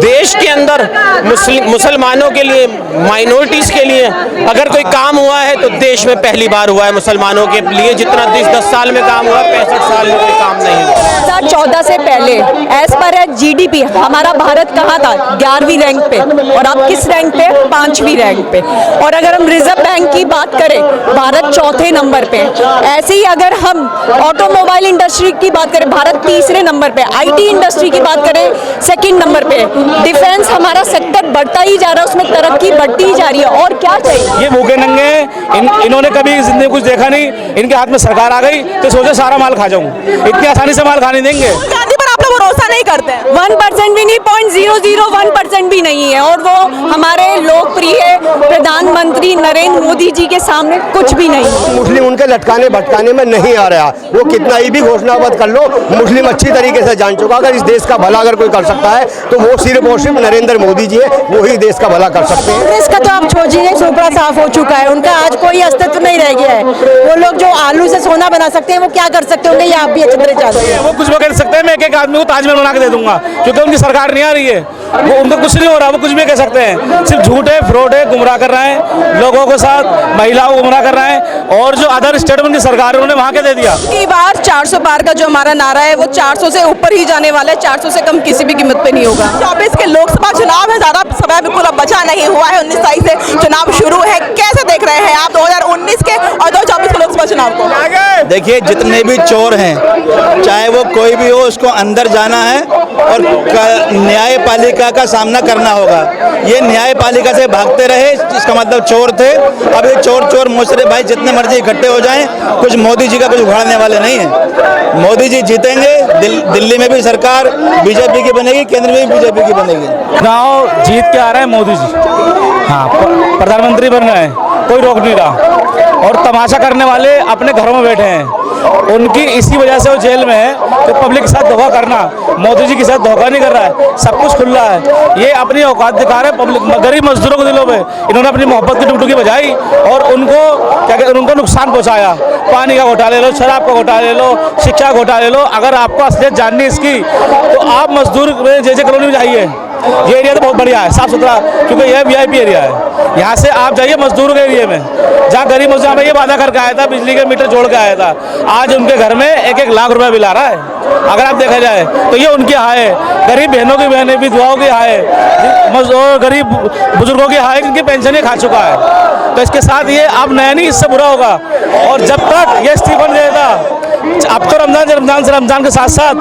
देश के अंदर मुसलमानों के लिए, माइनॉरिटीज के लिए अगर कोई काम हुआ है तो देश में पहली बार हुआ है मुसलमानों के लिए। जितना 10 साल में काम हुआ, 65 साल में कोई काम नहीं हुआ। 2014 से पहले एज पर GDP हमारा भारत कहाँ था? 11वीं रैंक पे, और अब किस रैंक पे? 5वीं रैंक पे। और अगर हम रिजर्व बैंक की बात करें, भारत 4थे नंबर पे। ऐसे ही अगर हम ऑटोमोबाइल इंडस्ट्री की बात करें, भारत 3रे नंबर पे। IT इंडस्ट्री की बात करें, 2nd नंबर पे। डिफेंस हमारा सेक्टर बढ़ता ही जा रहा है, उसमें तरक्की बढ़ती ही जा रही है। और क्या चाहिए? ये भूखे नंगे इन्होंने कभी जिंदगी कुछ देखा नहीं। इनके हाथ में सरकार आ गई तो सोचे सारा माल खा जाऊं। इतनी आसानी से माल खाने देंगे? गांधी पर आप लोग भरोसा नहीं करते हैं? 1% भी नहीं, 0.001% भी नहीं है। और वो हमारे लोकप्रिय प्रधानमंत्री नरेंद्र मोदी जी के सामने कुछ भी नहीं है। मुस्लिम उनके लटकाने भटकाने में नहीं आ रहा। वो कितना ही भी घोषणाबद्ध कर लो, मुस्लिम अच्छी तरीके से जान चुका अगर इस देश का भला अगर कोई कर सकता है तो वो सिर्फ और सिर्फ नरेंद्र मोदी जी है। वो ही देश का भला कर सकते हैं। कांग्रेस का तो आप छोड़िए, सुपड़ा साफ हो चुका है। उनका आज कोई अस्तित्व नहीं रह गया है। वो लोग जो आलू से सोना बना सकते हैं वो क्या कर सकते होंगे, ये आप भी अच्छी तरह जानते हैं। वो कुछ भी कर सकते हैं। मैं एक आदमी को ताजमहल बना के दे दूंगा क्योंकि उनकी सरकार नहीं आ रही है। वो उनको कुछ नहीं हो रहा, वो कुछ भी कह सकते हैं। सिर्फ झूठ है, फ्रॉड है, गुमराह कर रहे हैं लोगों के साथ, महिलाओं को गुमराह कर रहे हैं। और जो अदर स्टेट में उनकी सरकार है उन्होंने वहां के दे दिया। की बार 400 पार का जो हमारा नारा है वो 400 से ऊपर ही जाने वाला है। 400 से कम किसी भी कीमत पे नहीं होगा। 24 के लोकसभा चुनाव है, ज्यादा समय बिल्कुल अब बचा नहीं हुआ है। 19 तारीख से चुनाव शुरू है। कैसे देख रहे हैं आप 2019 के और 2024 के लोकसभा चुनाव को? देखिए, जितने भी चोर हैं, चाहे वो कोई भी हो, उसको अंदर जाना है और न्यायपालिका का सामना करना होगा। ये न्यायपालिका से भागते रहे, इसका मतलब चोर थे। अब ये चोर मुशर्रफ भाई जितने मर्जी इकट्ठे हो जाएं, कुछ मोदी जी का कुछ उखाड़ने वाले नहीं है। मोदी जी जीतेंगे। दिल्ली में भी सरकार बीजेपी की बनेगी, केंद्र में भी बीजेपी की बनेगी। चुनाव जीत के आ रहे हैं मोदी जी। हाँ, प्रधानमंत्री बन रहे हैं, कोई रोक नहीं रहा। और तमाशा करने वाले अपने घरों में बैठे हैं। उनकी इसी वजह से वो जेल में है कि पब्लिक के साथ धोखा करना। मोदी जी के साथ धोखा नहीं कर रहा है, सब कुछ खुल रहा है। ये अपनी औकात दिखा रहे हैं पब्लिक, गरीब मजदूरों को दिलों में इन्होंने अपनी मोहब्बत की टुकटुकी बजाई और उनको क्या कहते हैं, उनको नुकसान पहुंचाया। पानी का घोटाला ले लो, शराब का घोटाला ले लो, शिक्षा का घोटाला ले लो। अगर आपको असलियत जाननी इसकी तो आप मजदूर जे कॉलोनी में जाइए। ये एरिया तो बहुत बढ़िया है, साफ सुथरा, क्योंकि यह VIP एरिया है। यहाँ से आप जाइए मजदूर के एरिया में, जहाँ गरीब मजदूर में ये वादा करके आया था, बिजली के मीटर जोड़ के आया था। आज उनके घर में 1-1 लाख रुपया बिल आ रहा है। अगर आप देखा जाए तो ये उनकी हाय है। गरीब बहनों की बहनें, विधवाओं की हाय है, मजदूर गरीब बुजुर्गों की हाय, जिनकी पेंशन ही खा चुका है। तो इसके साथ ये अब नया नहीं, इससे बुरा होगा। और जब तक ये इस्तीफा नहीं देता, अब तो रमजान के साथ साथ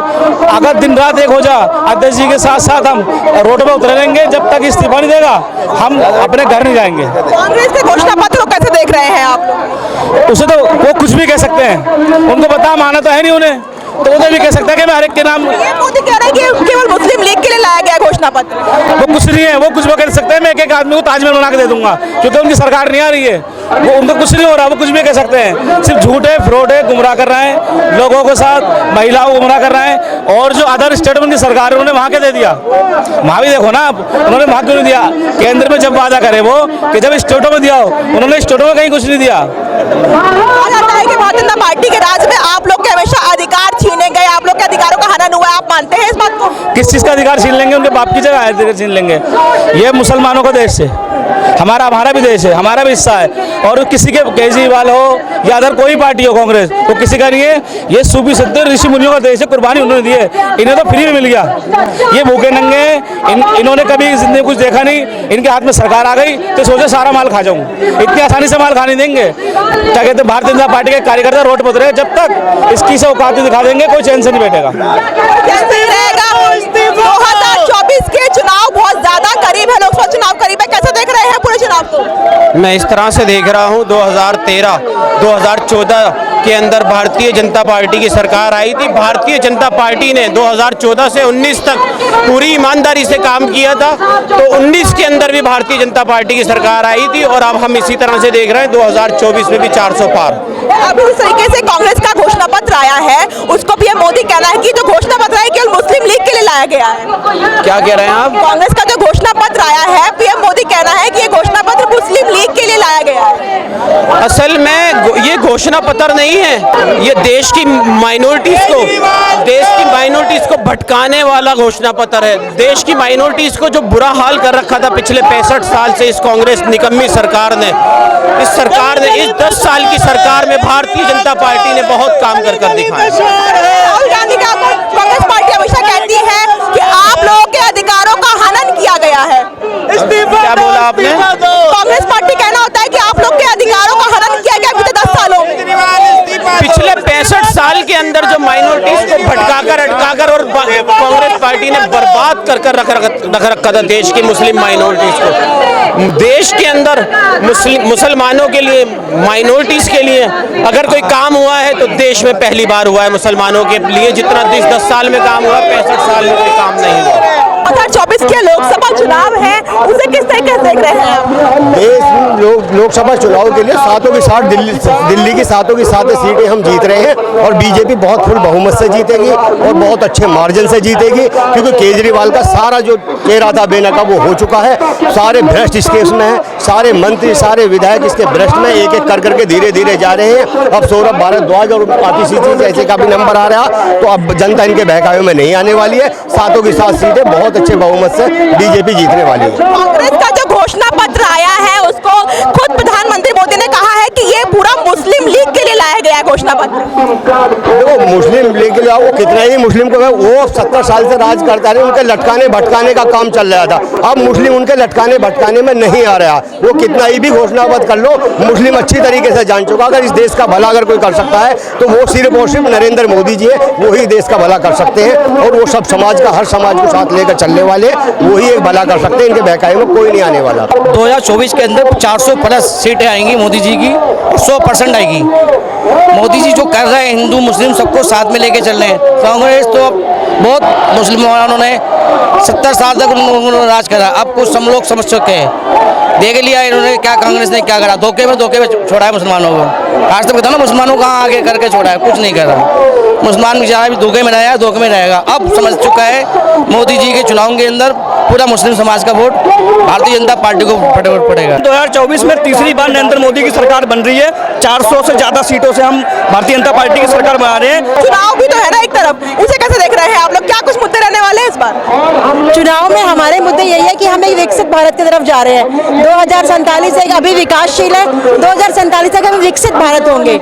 अगर दिन रात एक हो जा, अध्यक्ष जी के साथ साथ हम रोड पर उतरेंगे। जब तक इस्तीफा नहीं देगा हम अपने घर नहीं जाएंगे। कांग्रेस के घोषणा पत्र को कैसे देख रहे हैं आप? उसे तो वो कुछ भी कह सकते हैं, उनको पता माना तो है नहीं उन्हें, तो उन्हें भी कह सकता है कि मैं हर एक के नाम। ये मोदी कह रहे हैं कि केवल मुस्लिम लीग के लिए लाया गया घोषणा पत्र। वो कुछ नहीं है, वो कुछ वो कह सकते हैं। मैं एक आदमी को ताजमहल बना के दे दूंगा क्योंकि उनकी सरकार नहीं आ रही है। वो उनको कुछ नहीं हो रहा, वो कुछ भी कह सकते हैं। सिर्फ झूठ है, फ्रॉड है, गुमराह कर रहे हैं लोगों के साथ, महिलाओं को गुमराह कर रहे हैं। और जो अदर स्टेट में उनकी सरकार है उन्होंने वहां के दे दिया। वहां भी देखो ना आप, उन्होंने वहां क्यों नहीं दिया? केंद्र में जब वादा करे वो कि जब स्टेटों में दिया हो, उन्होंने स्टेटों में कहीं कुछ नहीं दिया। भारतीय जनता पार्टी के राज में आप लोग के हमेशा अधिकार छीने गए, आप लोग के अधिकारों का हनन हुआ है। आप मानते हैं इस बात को? किस चीज का अधिकार छीन लेंगे? उनके बाप की जगह अधिकार छीन लेंगे। ये मुसलमानों का देश है, हमारा भी देश है, हमारा भी हिस्सा है। और किसी के केजरीवाल हो या अदर कोई पार्टी हो, कांग्रेस, तो किसी का नहीं है। ये सूफी सत्तर ऋषि मुनियों का देश है, कुर्बानी उन्होंने दी है, इन्हें तो फ्री में मिल गया। ये भूखे नंगे इन्होंने कभी जिंदगी कुछ देखा नहीं। इनके हाथ में सरकार आ गई तो सोचे सारा माल खा जाऊं। इतनी आसानी से माल खाने देंगे? क्या कहते हैं, भारतीय जनता पार्टी के कार्यकर्ता रोड पर उतरे, जब तक इसकी से औकात दिखा देंगे कोई चैन से नहीं बैठेगा। 2024 के चुनाव बहुत ज्यादा करीब है, लोकसभा चुनाव करीब है। कैसे देख रहे हैं पूरे चुनाव को? मैं इस तरह से देख रहा हूँ, 2013-2014 के अंदर भारतीय जनता पार्टी की सरकार आई थी। भारतीय जनता पार्टी ने 2014 से 19 तक पूरी ईमानदारी से काम किया था। तो 19 के अंदर भी भारतीय जनता पार्टी की सरकार आई थी और अब हम इसी तरह से देख रहे हैं 2024 में भी 400 पार। अब इस तरीके से कांग्रेस का घोषणा पत्र आया है, उसको पीएम मोदी कहना है कि जो घोषणा पत्र है केवल मुस्लिम लीग के लिए लाया गया है। क्या कह रहे हैं आप? कांग्रेस का जो घोषणा पत्र आया है, पीएम मोदी कहना है कि ये घोषणा पत्र मुस्लिम लीग के लिए लाया गया है। असल में ये घोषणा पत्र नहीं है, ये देश की माइनॉरिटीज को भटकाने वाला घोषणा पत्र है। देश की माइनॉरिटीज को जो बुरा हाल कर रखा था पिछले 65 साल से इस कांग्रेस निकम्मी सरकार ने, इस 10 साल की सरकार में भारतीय जनता पार्टी ने बहुत काम कर दिखाया। राहुल गांधी का कांग्रेस पार्टी हमेशा कहती है कि आप लोगों के अधिकारों का हनन किया गया है। क्या बोला आपने? कांग्रेस पार्टी कहना होता है कि आप लोग के अधिकारों का हनन किया गया बीते 10 सालों में। पिछले 65 साल के अंदर जो माइनॉरिटीज को भटकाकर अटकाकर और कांग्रेस पार्टी ने बर्बाद कर रखा था देश की मुस्लिम माइनॉरिटीज को। देश के अंदर मुसलमानों के लिए, माइनॉरिटीज के लिए अगर कोई काम हुआ है तो देश में पहली बार हुआ है। मुसलमानों के लिए जितना 10 साल में काम हुआ, 65 साल में कोई काम नहीं हुआ। 2024 के लोकसभा चुनाव है, उसे किस तरीके से देख रहे हैं आप? देश लोकसभा चुनाव के लिए सातों की सात दिल्ली की सातों की सात सीटें हम जीत रहे हैं और बीजेपी बहुत फुल बहुमत से जीतेगी और बहुत अच्छे मार्जिन से जीतेगी, क्योंकि केजरीवाल का सारा जो चेहरा था बेनकाब वो हो चुका है। सारे भ्रष्ट इस केस में है, सारे मंत्री सारे विधायक इसके भ्रष्ट में एक एक करके धीरे धीरे जा रहे हैं। अब सौरभ भारद्वाज और आतिशी जैसे का भी नंबर आ रहा, तो अब जनता इनके बहकावे में नहीं आने वाली है। सातों की सात सीटें बहुत अच्छे बहुमत से बीजेपी जीतने वाली है। कांग्रेस का जो घोषणा पत्र आया है उसको खुद प्रधानमंत्री मोदी ने कहा है कि ये पूरा मुस्लिम लीग के लिए लाया गया है घोषणा पत्र। देखो, मुस्लिम लीग के लिए वो कितना ही मुस्लिम को वो 70 साल से राज करता रहे, उनके लटकाने भटकाने का काम चल रहा था। अब मुस्लिम उनके लटकाने भटकाने में नहीं आ रहा। वो कितना ही भी घोषणापत्र कर लो, मुस्लिम अच्छी तरीके से जान चुका अगर इस देश का भला अगर कोई कर सकता है तो वो सिर्फ और सिर्फ नरेंद्र मोदी जी है। वो ही देश का भला कर सकते हैं और वो सब समाज का, हर समाज को साथ लेकर चलने वाले वही एक भला कर सकते हैं। इनके बहकावे में कोई नहीं आने वाला। 2024 के अंदर 400 प्लस सीटें आएंगी मोदी जी की, 100% आएगी। मोदी जी जो कर रहे हैं, हिंदू मुस्लिम सबको साथ में लेके चल रहे हैं। कांग्रेस तो बहुत मुसलमानों ने 70 साल तक उन्होंने राज करा, अब कुछ हम लोग समझ चुके हैं, देख लिया इन्होंने क्या, कांग्रेस ने क्या करा। धोखे में छोड़ा है मुसलमानों को। आज तक बताओ ना, मुसलमानों को कहाँ आगे करके छोड़ा है, कुछ नहीं कर रहा। मुसलमान बेचारा भी धोखे में रहेगा, धोखे में रहेगा। अब समझ चुका है मोदी जी के चुनाव के अंदर पूरा मुस्लिम समाज का वोट भारतीय जनता पार्टी को पड़ेगा। 2024 में तीसरी बार नरेंद्र मोदी की सरकार बन रही है। 400 से ज्यादा सीटों से हम भारतीय जनता पार्टी की सरकार बना रहे हैं। चुनाव भी तो है ना एक तरफ, उसे कैसे देख रहे हैं आप लोग? क्या कुछ मुद्दे रहने वाले हैं इस बार चुनाव में? हमारे मुद्दे यही है कि हम एक विकसित भारत की तरफ जा रहे हैं। 2047 एक अभी विकासशील है, 2047 तक हम विकसित भारत होंगे,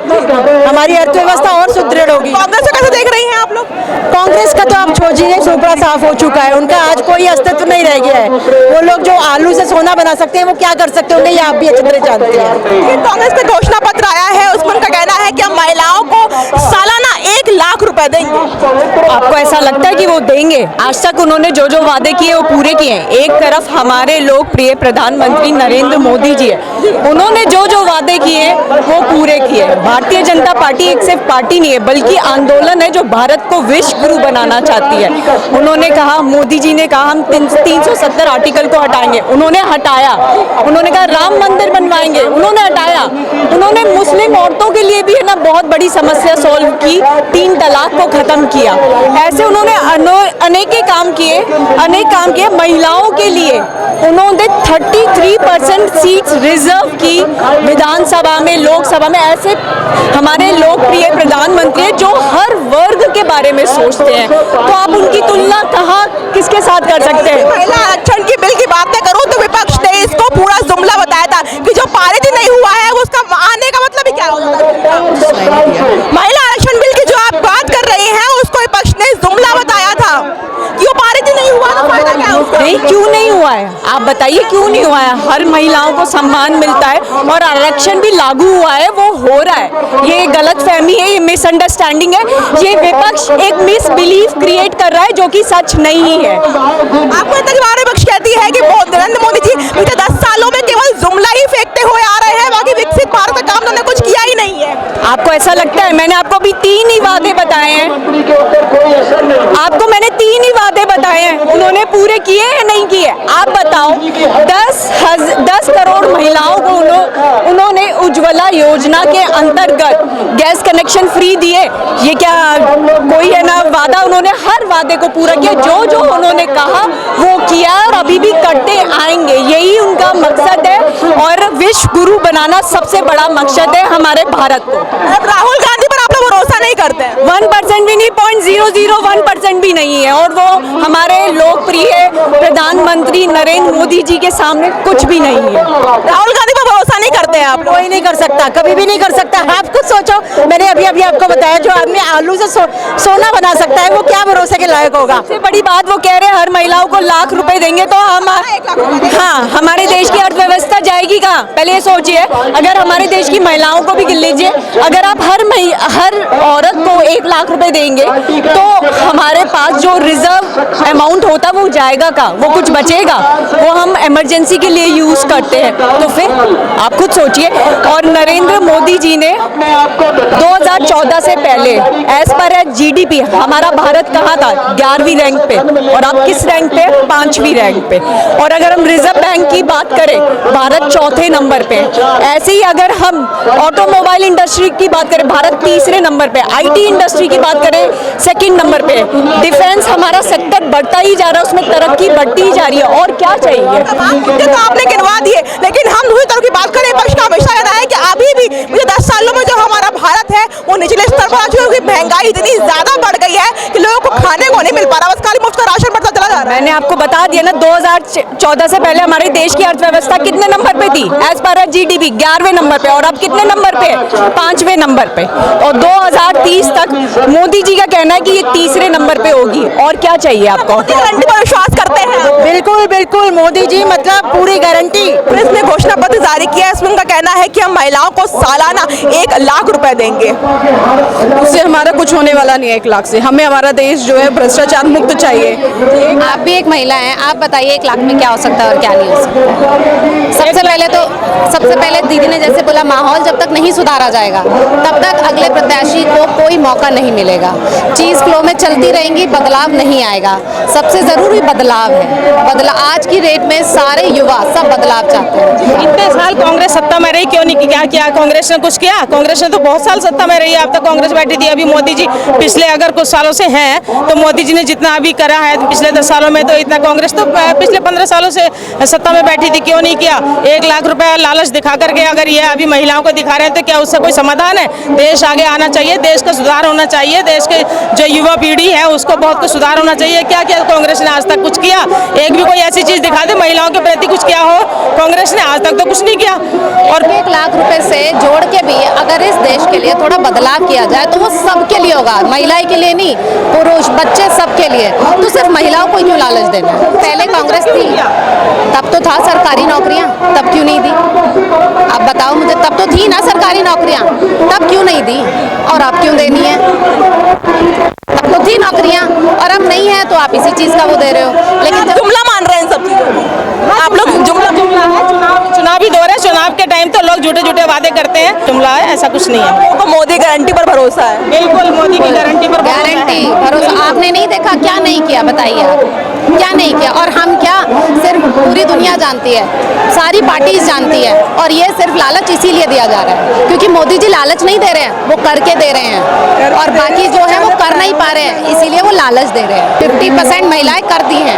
हमारी अर्थव्यवस्था और सुदृढ़ होगी। कांग्रेस को कैसे देख रही हैं आप लोग? कांग्रेस का तो आप छोड़िए, सुपड़ा साफ हो चुका है, उनका आज कोई अस्तित्व नहीं रह गया है। वो लोग जो आलू से सोना बना सकते हैं वो क्या कर सकते होंगे, ये आप भी अच्छी तरह जानते हैं। कांग्रेस का घोषणा पत्र आया है, उसमें उनका कहना है कि हम महिलाओं को सालाना 1 लाख रुपए देंगे। आपको ऐसा लगता है कि वो देंगे? आज तक उन्होंने जो जो वादे किए वो पूरे किए हैं। एक तरफ हमारे लोकप्रिय प्रधानमंत्री नरेंद्र मोदी जी है, उन्होंने जो जो वादे किए वो पूरे किए। भारतीय जनता पार्टी एक सिर्फ पार्टी नहीं है बल्कि आंदोलन है जो भारत को विश्व गुरु बनाना चाहती है। उन्होंने कहा, मोदी जी ने कहा हम 370 आर्टिकल को हटाएंगे, उन्होंने हटाया। उन्होंने कहा राम मंदिर बनवाएंगे, उन्होंने हटाया। उन्होंने मुस्लिम औरतों के लिए भी है ना बहुत बड़ी समस्या सॉल्व की, 3 तलाक को खत्म किया। ऐसे उन्होंने अनेक काम किए। महिलाओं के लिए उन्होंने 33% सीट्स रिजर्व की विधानसभा में, लोकसभा में। ऐसे हमारे लोकप्रिय प्रधानमंत्री जो हर वर्ग के बारे में सोचते हैं, तो आप उनकी तुलना कहाँ किसके साथ कर सकते हैं? महिला आरक्षण की बिल की बात मैं करूं तो विपक्ष ने इसको पूरा जुमला बताया था कि जो पारित ही नहीं हुआ है उसका आने का मतलब ही क्या होता है? महिला आरक्षण बिल की जो आप बात कर रहे हैं उसको विपक्ष ने जुमला बताया था कि वो पारित ही नहीं हुआ, तो फायदा क्या उसका? नहीं, क्यों नहीं हुआ है? आप बताइए क्यों नहीं हुआ है? हर महिलाओं को सम्मान मिलता है और आरक्षण भी लागू हुआ है, वो हो रहा है। ये गलतफहमी है, ये मिसअंडरस्टैंडिंग है, ये विपक्ष एक मिसबिलीफ क्रिएट कर रहा है जो कि सच नहीं है। आपको इतना विपक्ष कहती है कि नरेंद्र मोदी जी पिछले 10 सालों में केवल जुमला ही फेंकते हुए आ रहे हैं, बाकी विकसित भारत का काम उन्होंने कुछ किया ही नहीं है। आपको ऐसा लगता है? मैंने आपको अभी 3 ही वादे बताए हैं, आपको मैंने 3 ही वादे बताए हैं, उन्होंने पूरे किए या नहीं किए? आप बताओ। 10 करोड़ महिलाओं को उन्होंने उज्ज्वला योजना के अंतर्गत गैस कनेक्शन फ्री दिए। ये क्या कोई है ना वादा? उन्होंने हर वादे को पूरा किया, जो जो उन्होंने कहा वो किया और अभी भी करते आएंगे, यही उनका मकसद है। और विश्व गुरु बनाना सबसे बड़ा मकसद है हमारे भारत को। राहुल गांधी पर आप लोग भरोसा नहीं करते हैं? 1% भी नहीं, 0.001% भी नहीं है, और वो हमारे लोकप्रिय प्रधानमंत्री नरेंद्र मोदी जी के सामने कुछ भी नहीं है। राहुल गांधी पर भरोसा नहीं करते हैं आप लोग? कोई नहीं कर सकता, कभी भी नहीं कर सकता। आप खुद सोचो, मैंने अभी आपको बताया, जो आदमी आलू से सोना बना सकता है वो क्या भरोसे के लायक होगा। सबसे बड़ी बात वो कह रहे हैं हर महिलाओं को लाख रुपए देंगे, तो हम हाँ, हमारे देश की अर्थव्यवस्था जाएगी कहाँ? पहले ये सोचिए, अगर हमारे देश की महिलाओं को भी गिन लीजिए, अगर आप हर औरत को 1 लाख रुपए देंगे तो हमारे पास जो रिजर्व अमाउंट होता वो जाएगा कहाँ? वो कुछ बचेगा? वो हम इमरजेंसी के लिए यूज करते हैं। तो फिर आप खुद सोचिए। और नरेंद्र मोदी जी ने 2014 से पहले एज पर GDP हमारा भारत कहाँ था? 11वीं रैंक पे, और आप किस रैंक पे? 5वीं रैंक पे। और अगर हम रिजर्व बैंक की बात करें, भारत 4थे नंबर पे। ऐसे ही अगर हम ऑटोमोबाइल इंडस्ट्री की बात करें, भारत 3रे नंबर पे। IT इंडस्ट्री की बात करें, 2nd नंबर पे। डिफेंस हमारा सेक्टर बढ़ता ही जा रहा है, उसमें तरक्की बढ़ती ही जा रही है, और क्या चाहिए? तो आपने गिनवा दिए, लेकिन हम दूसरी तरफ की बात करें, पक्ष का हमेशा कहना है कि अभी भी मुझे 10 सालों में जो हमारा भारत है वो निचले स्तर पर आ चुका है, क्योंकि महंगाई इतनी ज्यादा बढ़ गई है कि लोगों को खाने को नहीं मिल पा रहा, बस खाली मुफ्त का राशन बढ़ता चला जा रहा है। मैंने आपको बता दिया ना, 2014 से पहले हमारे देश की अर्थव्यवस्था कितने नंबर पे थी? एज पर GDP 11वें नंबर पे, और अब कितने नंबर पे? 5वें नंबर पे। और 2030 तक मोदी जी का कहना है कि ये 3रे नंबर पे होगी, और क्या चाहिए आपको? गारंटी पर विश्वास करते हैं? बिल्कुल बिल्कुल, मोदी जी मतलब पूरी गारंटी। पुलिस ने घोषणा पत्र जारी किया है, इसमें उनका कहना है कि हम महिलाओं को सालाना 1 लाख रुपए देंगे। उससे हमारा कुछ होने वाला नहीं है 1 लाख से। हमें हमारा देश जो है भ्रष्टाचार मुक्त चाहिए। आप भी एक महिला हैं, आप बताइए 1 लाख में क्या हो सकता है और क्या नहीं हो सकता? सबसे पहले दीदी ने जैसे बोला, माहौल जब तक नहीं सुधारा जाएगा तब तक अगले प्रत्याशी को कोई मौका नहीं मिलेगा। चीज़ फ्लो में चलती रहेंगी, बदलाव नहीं आएगा। सबसे ज़रूरी बदलाव है। आज की डेट में सारे युवा सब बदलाव चाहते हैं। इतने साल कांग्रेस सत्ता में रही, क्यों नहीं? क्या किया कांग्रेस ने? कुछ किया? कांग्रेस ने तो बहुत साल सत्ता में रही है, अब तक कांग्रेस बैठी थी। अभी मोदी जी पिछले अगर कुछ सालों से हैं, तो मोदी जी ने जितना अभी करा है पिछले 10 सालों में, तो इतना कांग्रेस तो पिछले 15 सालों से सत्ता में बैठी थी, क्यों नहीं किया? 1 लाख रुपया लालच दिखा करके अगर ये अभी महिलाओं को दिखा रहे हैं, तो क्या उससे कोई समाधान है? देश आगे आना चाहिए, देश का सुधार होना चाहिए, देश के जो युवा पीढ़ी है उसको बहुत कुछ सुधार होना चाहिए। क्या क्या कांग्रेस ने आज तक कुछ किया? एक भी कोई ऐसी चीज दिखा दे महिलाओं के प्रति कुछ किया हो? कांग्रेस ने आज तक तो कुछ नहीं किया। और 1 लाख रुपए से जोड़ के भी अगर इस देश के लिए थोड़ा बदलाव किया जाए तो वो सबके लिए होगा, महिला के लिए नहीं, पुरुष बच्चे सबके लिए। तो सिर्फ महिलाओं को क्यों लालच देना? पहले कांग्रेस थी तब तो था सरकारी नौकरियां, तब क्यों नहीं दी? आप बताओ मुझे, तब तो थी ना सरकारी नौकरियां, तब क्यों नहीं दी? और अब क्यों देनी है? तब तो थी नौकरियां और अब नहीं है, तो आप इसी चीज का वो दे रहे हो। लेकिन जुमला मान रहे हैं इन सब चीजों? आप लोग जुमला है, चुनावी दौर है, चुनाव के टाइम तो लोग झूठे झूठे वादे करते हैं, जुमला है, ऐसा कुछ नहीं है। तो मोदी गारंटी पर भरोसा है? बिल्कुल मोदी की गारंटी पर गारंटी भरोसा। आपने नहीं देखा, क्या नहीं किया बताइए आप, क्या नहीं किया? और हम क्या, सिर्फ पूरी दुनिया जानती है, सारी पार्टीज जानती है, और ये सिर्फ लालच इसीलिए दिया जा रहा है क्योंकि मोदी जी लालच नहीं दे रहे हैं, वो करके दे रहे हैं, और बाकी जो है वो कर नहीं पा रहे हैं, इसीलिए वो लालच दे रहे हैं। 50% महिलाएं कर दी हैं,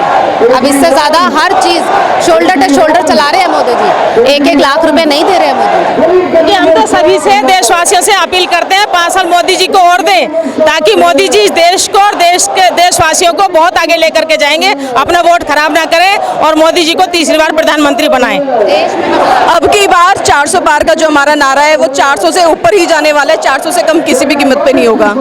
अब इससे ज्यादा हर चीज शोल्डर टू शोल्डर चला रहे हैं मोदी जी। 1-1 लाख रुपए नहीं दे रहे हैं मोदी जी। हम तो सभी से, देशवासियों से अपील करते हैं 5 साल मोदी जी को और दें, ताकि मोदी जी इस देश को और देशवासियों को बहुत आगे लेकर के जाएंगे। अपना वोट खराब ना करें और मोदी जी को 3री बार प्रधानमंत्री बनाएं। अब की बार 400 पार का जो हमारा नारा है वो 400 से ऊपर ही जाने वाला है, 400 से कम किसी भी कीमत पे नहीं होगा।